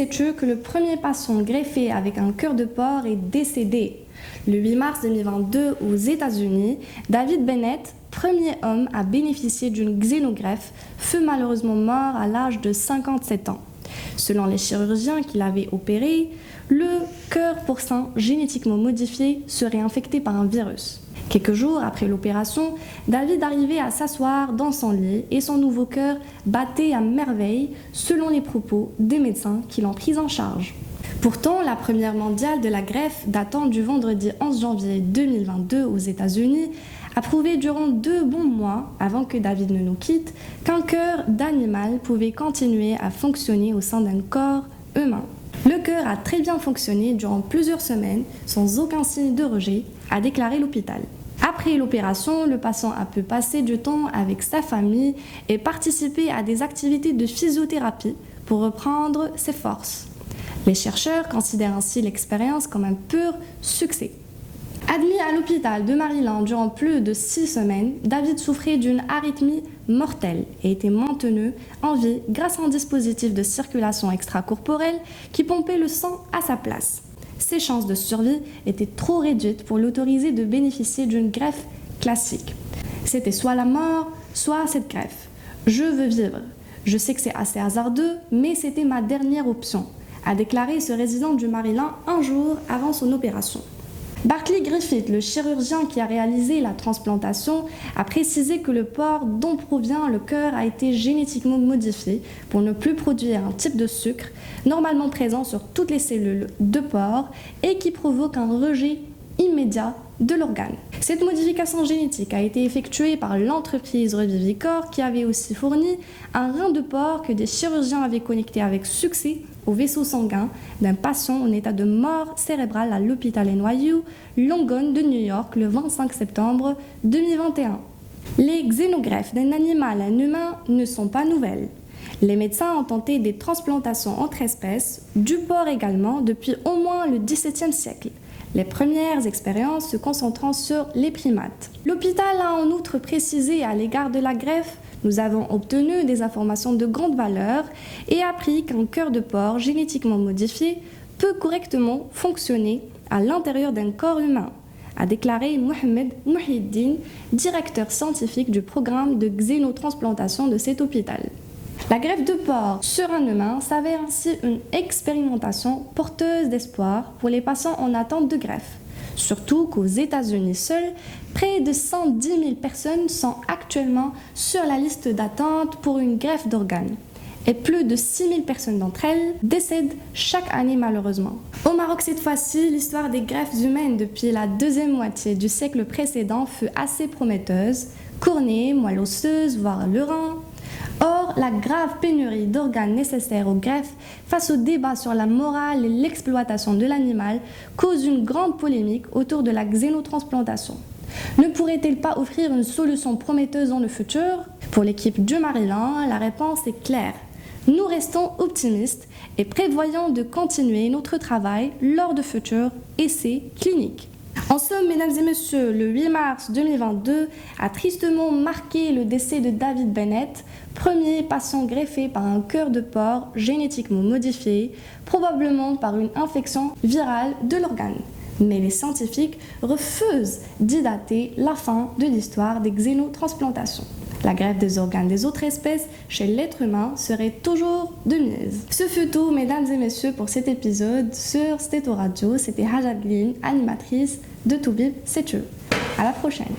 sais-tu que le premier patient greffé avec un cœur de porc est décédé? Le 8 mars 2022 aux États-Unis, David Bennett, premier homme à bénéficier d'une xénogreffe, fut malheureusement mort à l'âge de 57 ans. Selon les chirurgiens qui l'avaient opéré, le cœur porcin génétiquement modifié serait infecté par un virus. Quelques jours après l'opération, David arrivait à s'asseoir dans son lit et son nouveau cœur battait à merveille selon les propos des médecins qui l'ont pris en charge. Pourtant, la première mondiale de la greffe datant du vendredi 11 janvier 2022 aux États-Unis a prouvé durant 2 bons mois, avant que David ne nous quitte, qu'un cœur d'animal pouvait continuer à fonctionner au sein d'un corps humain. Le cœur a très bien fonctionné durant plusieurs semaines sans aucun signe de rejet, a déclaré l'hôpital. Après l'opération, le patient a pu passer du temps avec sa famille et participer à des activités de physiothérapie pour reprendre ses forces. Les chercheurs considèrent ainsi l'expérience comme un pur succès. Admis à l'hôpital de Maryland durant plus de 6 semaines, David souffrait d'une arythmie mortelle et était maintenu en vie grâce à un dispositif de circulation extracorporelle qui pompait le sang à sa place. Ses chances de survie étaient trop réduites pour l'autoriser de bénéficier d'une greffe classique. C'était soit la mort, soit cette greffe. Je veux vivre. Je sais que c'est assez hasardeux, mais c'était ma dernière option, a déclaré ce résident du Maryland un jour avant son opération. Barclay Griffith, le chirurgien qui a réalisé la transplantation, a précisé que le porc dont provient le cœur a été génétiquement modifié pour ne plus produire un type de sucre normalement présent sur toutes les cellules de porc et qui provoque un rejet immédiat de l'organe. Cette modification génétique a été effectuée par l'entreprise Revivicor qui avait aussi fourni un rein de porc que des chirurgiens avaient connecté avec succès au vaisseau sanguin d'un patient en état de mort cérébrale à l'hôpital NYU Langone de New York le 25 septembre 2021. Les xénogreffes d'un animal à un humain ne sont pas nouvelles. Les médecins ont tenté des transplantations entre espèces, du porc également, depuis au moins le XVIIe siècle. Les premières expériences se concentrant sur les primates. L'hôpital a en outre précisé à l'égard de la greffe: nous avons obtenu des informations de grande valeur et appris qu'un cœur de porc génétiquement modifié peut correctement fonctionner à l'intérieur d'un corps humain, a déclaré Mohamed Mouhiddine, directeur scientifique du programme de xénotransplantation de cet hôpital. La greffe de porc sur un humain s'avère ainsi une expérimentation porteuse d'espoir pour les patients en attente de greffe. Surtout qu'aux États-Unis seuls, près de 110 000 personnes sont actuellement sur la liste d'attente pour une greffe d'organes. Et plus de 6 000 personnes d'entre elles décèdent chaque année malheureusement. Au Maroc cette fois-ci, l'histoire des greffes humaines depuis la deuxième moitié du siècle précédent fut assez prometteuse. Cornée, moelle osseuse, voire le rein. Or, la grave pénurie d'organes nécessaires aux greffes face au débat sur la morale et l'exploitation de l'animal cause une grande polémique autour de la xénotransplantation. Ne pourrait-elle pas offrir une solution prometteuse dans le futur? Pour l'équipe du Maryland, la réponse est claire. Nous restons optimistes et prévoyons de continuer notre travail lors de futurs essais cliniques. En somme, mesdames et messieurs, le 8 mars 2022 a tristement marqué le décès de David Bennett, premier patient greffé par un cœur de porc génétiquement modifié, probablement par une infection virale de l'organe. Mais les scientifiques refusent d'y dater la fin de l'histoire des xénotransplantations. La greffe des organes des autres espèces chez l'être humain serait toujours de mise. Ce fut tout, mesdames et messieurs, pour cet épisode sur Stéto Radio. C'était Hajat Glin, animatrice de Toubib C'est eux. À la prochaine.